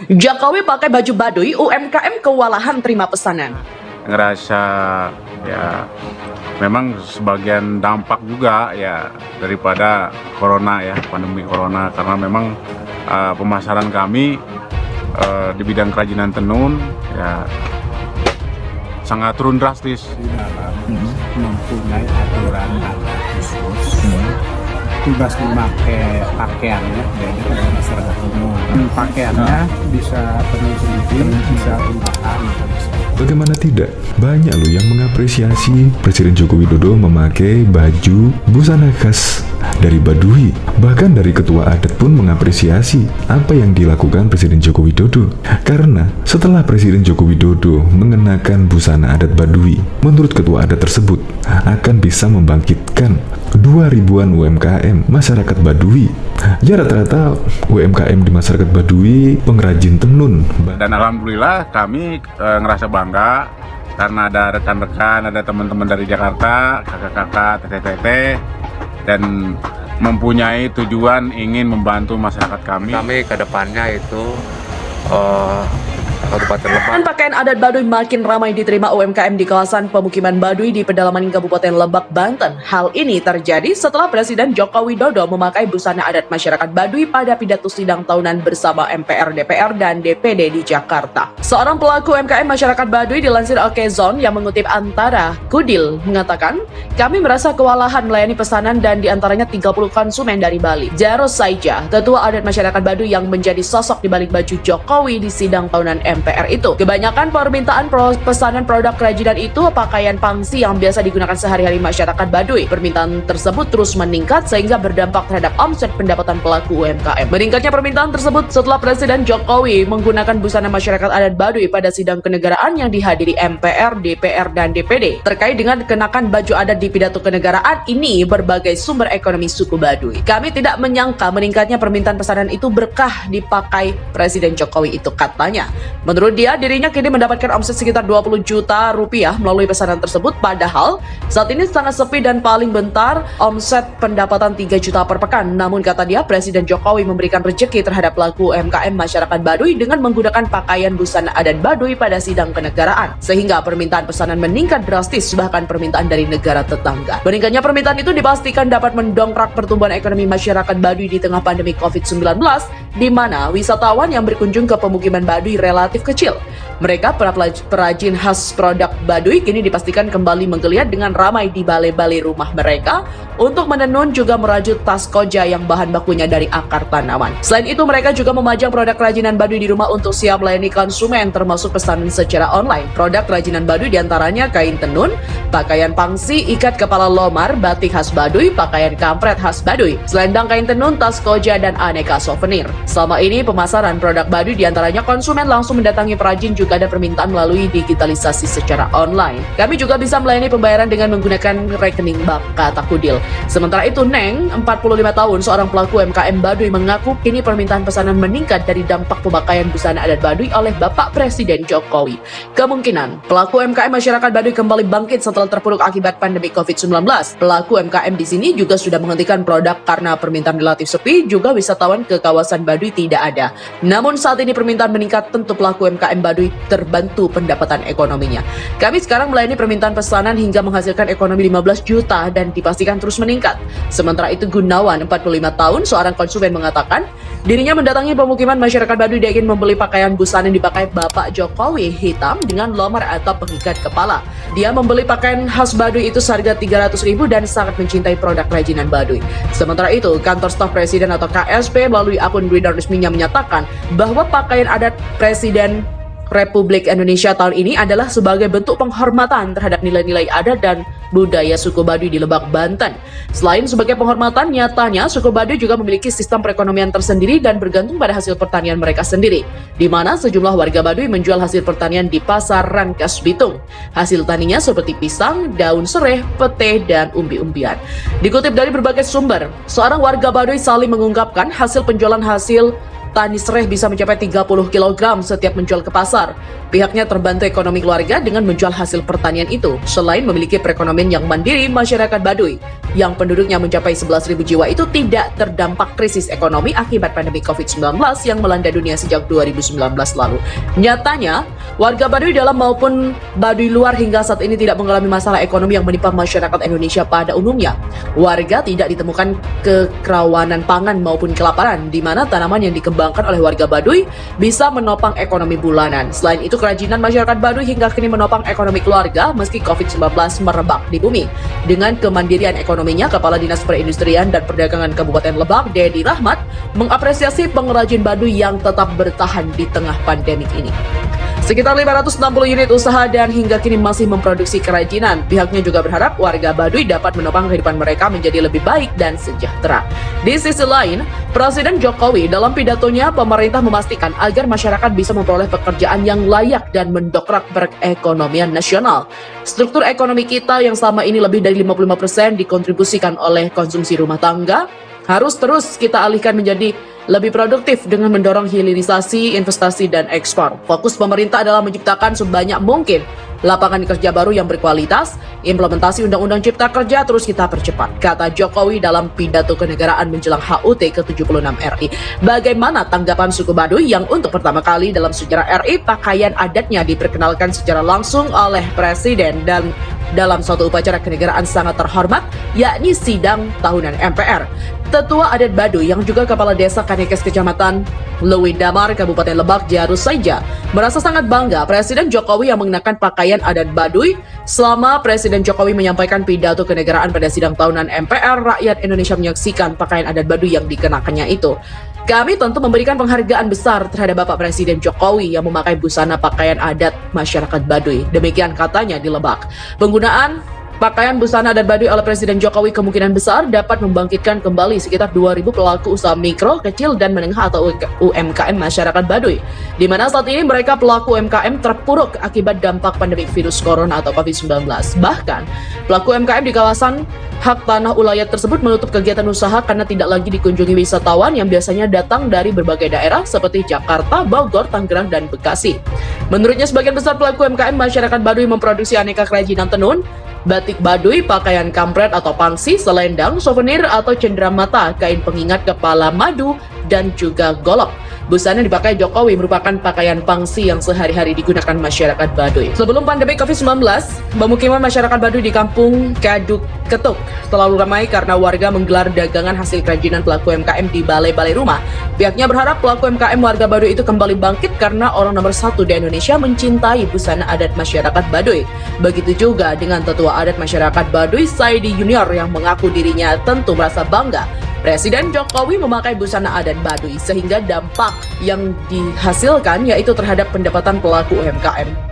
Jokowi pakai baju Baduy, UMKM kewalahan terima pesanan. Ngerasa ya memang sebagian dampak juga ya daripada corona ya, pandemi corona, karena memang pemasaran kami di bidang kerajinan tenun ya sangat turun drastis. Di dalam mempunyai aturan adat khusus, tugas memakai pakaiannya beda dari masyarakat umum. Pakaiannya bisa tenun sendiri, bisa rumahan, Bagaimana tidak? Banyak loh yang mengapresiasi Presiden Joko Widodo memakai baju busana khas dari Baduy. Bahkan dari ketua adat pun mengapresiasi apa yang dilakukan Presiden Joko Widodo. Karena setelah Presiden Joko Widodo mengenakan busana adat Baduy, menurut ketua adat tersebut akan bisa membangkitkan 2.000-an UMKM masyarakat Baduy. Ya rata-rata UMKM di masyarakat Baduy pengrajin tenun. Dan alhamdulillah kami ngerasa bangga karena ada rekan-rekan, ada teman-teman dari Jakarta, kakak-kakak, teteh-teteh, dan mempunyai tujuan ingin membantu masyarakat kami. Kami ke depannya itu Kabupaten Lebak. Dan pakaian adat Baduy makin ramai diterima UMKM di kawasan pemukiman Baduy di pedalaman Kabupaten Lebak, Banten. Hal ini terjadi setelah Presiden Joko Widodo memakai busana adat masyarakat Baduy pada pidato sidang tahunan bersama MPR, DPR, dan DPD di Jakarta. Seorang pelaku UMKM masyarakat Baduy dilansir Okezone yang mengutip Antara Kudil mengatakan, kami merasa kewalahan melayani pesanan dan diantaranya 30 konsumen dari Bali. Jaros Saija, ketua adat masyarakat Baduy yang menjadi sosok di balik baju Jokowi di sidang tahunan MPR itu. Kebanyakan permintaan pesanan produk kerajinan itu pakaian pangsi yang biasa digunakan sehari-hari masyarakat Baduy. Permintaan tersebut terus meningkat sehingga berdampak terhadap omset pendapatan pelaku UMKM. Meningkatnya permintaan tersebut setelah Presiden Jokowi menggunakan busana masyarakat adat Baduy pada sidang kenegaraan yang dihadiri MPR, DPR, dan DPD. Terkait dengan kenakan baju adat di pidato kenegaraan ini berbagai sumber ekonomi suku Baduy. Kami tidak menyangka meningkatnya permintaan pesanan itu berkah dipakai Presiden Jokowi itu, katanya. Menurut dia, dirinya kini mendapatkan omset sekitar 20 juta rupiah melalui pesanan tersebut, padahal saat ini sangat sepi dan paling bentar omset pendapatan 3 juta per pekan. Namun kata dia, Presiden Jokowi memberikan rezeki terhadap pelaku UMKM masyarakat Baduy dengan menggunakan pakaian busana adat Baduy pada sidang kenegaraan, sehingga permintaan pesanan meningkat drastis, bahkan permintaan dari negara tetangga. Meningkatnya permintaan itu dipastikan dapat mendongkrak pertumbuhan ekonomi masyarakat Baduy di tengah pandemi COVID-19, di mana wisatawan yang berkunjung ke pemukiman Baduy relatif kecil. Mereka, para perajin khas produk Baduy, kini dipastikan kembali menggeliat dengan ramai di balai-balai rumah mereka untuk menenun juga merajut tas koja yang bahan bakunya dari akar tanaman. Selain itu, mereka juga memajang produk kerajinan Baduy di rumah untuk siap melayani konsumen, termasuk pesanan secara online. Produk kerajinan Baduy diantaranya kain tenun, pakaian pangsi, ikat kepala lomar, batik khas Baduy, pakaian kampret khas Baduy, selendang kain tenun, tas koja, dan aneka souvenir. Selama ini, pemasaran produk Baduy diantaranya konsumen langsung mendatangi perajin, juga ada permintaan melalui digitalisasi secara online. Kami juga bisa melayani pembayaran dengan menggunakan rekening bank, kata Kudil. Sementara itu, Neng, 45 tahun, seorang pelaku UMKM Baduy, mengaku kini permintaan pesanan meningkat dari dampak pemakaian busana adat Baduy oleh Bapak Presiden Jokowi. Kemungkinan pelaku UMKM masyarakat Baduy kembali bangkit setelah terpuruk akibat pandemi COVID-19. Pelaku UMKM di sini juga sudah menghentikan produk karena permintaan relatif sepi, juga wisatawan ke kawasan Baduy tidak ada. Namun saat ini permintaan meningkat, tentu pelaku UMKM Baduy terbantu pendapatan ekonominya. Kami sekarang melayani permintaan pesanan hingga menghasilkan ekonomi 15 juta dan dipastikan terus meningkat. Sementara itu, Gunawan, 45 tahun, seorang konsumen mengatakan dirinya mendatangi pemukiman masyarakat Baduy dan ingin membeli pakaian busana yang dipakai Bapak Jokowi, hitam dengan lomar atau pengikat kepala. Dia membeli pakaian khas Baduy itu seharga 300.000 dan sangat mencintai produk kerajinan Baduy. Sementara itu, kantor staf presiden atau KSP melalui akun Twitter resminya menyatakan bahwa pakaian adat Presiden Republik Indonesia tahun ini adalah sebagai bentuk penghormatan terhadap nilai-nilai adat dan budaya suku Baduy di Lebak, Banten. Selain sebagai penghormatan, nyatanya suku Baduy juga memiliki sistem perekonomian tersendiri dan bergantung pada hasil pertanian mereka sendiri, di mana sejumlah warga Baduy menjual hasil pertanian di pasar Rangkas Bitung. Hasil taninya seperti pisang, daun sereh, pete, dan umbi-umbian. Dikutip dari berbagai sumber, seorang warga Baduy saling mengungkapkan hasil penjualan hasil tani sereh bisa mencapai 30 kg setiap menjual ke pasar. Pihaknya terbantu ekonomi keluarga dengan menjual hasil pertanian itu. Selain memiliki perekonomian yang mandiri, masyarakat Baduy yang penduduknya mencapai 11.000 jiwa itu tidak terdampak krisis ekonomi akibat pandemi COVID-19 yang melanda dunia sejak 2019 lalu. Nyatanya, warga Baduy dalam maupun Baduy luar hingga saat ini tidak mengalami masalah ekonomi yang menimpa masyarakat Indonesia pada umumnya. Warga tidak ditemukan kekerawanan pangan maupun kelaparan, di mana tanaman yang dikembangkan oleh warga Baduy bisa menopang ekonomi bulanan. Selain itu, kerajinan masyarakat Baduy hingga kini menopang ekonomi keluarga meski COVID-19 merebak di bumi. Dengan kemandirian ekonominya, Kepala Dinas Perindustrian dan Perdagangan Kabupaten Lebak, Dedi Rahmat, mengapresiasi pengrajin Baduy yang tetap bertahan di tengah pandemik ini. Sekitar 560 unit usaha dan hingga kini masih memproduksi kerajinan. Pihaknya juga berharap warga Baduy dapat menopang kehidupan mereka menjadi lebih baik dan sejahtera. Di sisi lain, Presiden Jokowi dalam pidatonya, pemerintah memastikan agar masyarakat bisa memperoleh pekerjaan yang layak dan mendongkrak perekonomian nasional. Struktur ekonomi kita yang selama ini lebih dari 55% dikontribusikan oleh konsumsi rumah tangga, harus terus kita alihkan menjadi lebih produktif dengan mendorong hilirisasi, investasi, dan ekspor. Fokus pemerintah adalah menciptakan sebanyak mungkin lapangan kerja baru yang berkualitas. Implementasi Undang-Undang Cipta Kerja terus kita percepat, kata Jokowi dalam pidato kenegaraan menjelang HUT ke-76 RI. Bagaimana tanggapan suku Baduy yang untuk pertama kali dalam sejarah RI pakaian adatnya diperkenalkan secara langsung oleh Presiden dan dalam suatu upacara kenegaraan sangat terhormat, yakni sidang tahunan MPR. Tetua adat Baduy yang juga kepala desa Kanekes Kecamatan Lewi Damar, Kabupaten Lebak, Jarus saja merasa sangat bangga Presiden Jokowi yang mengenakan pakaian adat Baduy. Selama Presiden Jokowi menyampaikan pidato kenegaraan pada sidang tahunan MPR, rakyat Indonesia menyaksikan pakaian adat Baduy yang dikenakannya itu. Kami tentu memberikan penghargaan besar terhadap Bapak Presiden Jokowi yang memakai busana pakaian adat masyarakat Baduy. Demikian katanya di Lebak. Penggunaan pakaian busana adat Baduy oleh Presiden Jokowi kemungkinan besar dapat membangkitkan kembali sekitar 2.000 pelaku usaha mikro, kecil, dan menengah atau UMKM masyarakat Baduy, di mana saat ini mereka pelaku UMKM terpuruk akibat dampak pandemi virus corona atau COVID-19. Bahkan, pelaku UMKM di kawasan hak tanah ulayat tersebut menutup kegiatan usaha karena tidak lagi dikunjungi wisatawan yang biasanya datang dari berbagai daerah seperti Jakarta, Bogor, Tangerang, dan Bekasi. Menurutnya, sebagian besar pelaku UMKM masyarakat Baduy memproduksi aneka kerajinan tenun, batik Baduy, pakaian kampret atau pangsi, selendang, souvenir atau cenderamata, kain pengingat kepala madu, dan juga golok. Busana yang dipakai Jokowi merupakan pakaian pangsi yang sehari-hari digunakan masyarakat Baduy. Sebelum pandemi COVID-19, pemukiman masyarakat Baduy di kampung Kaduk Ketuk selalu ramai karena warga menggelar dagangan hasil kerajinan pelaku UMKM di balai-balai rumah. Pihaknya berharap pelaku UMKM warga Baduy itu kembali bangkit karena orang nomor satu di Indonesia mencintai busana adat masyarakat Baduy. Begitu juga dengan tetua adat masyarakat Baduy, Saidi Junior, yang mengaku dirinya tentu merasa bangga Presiden Jokowi memakai busana adat Baduy sehingga dampak yang dihasilkan yaitu terhadap pendapatan pelaku UMKM.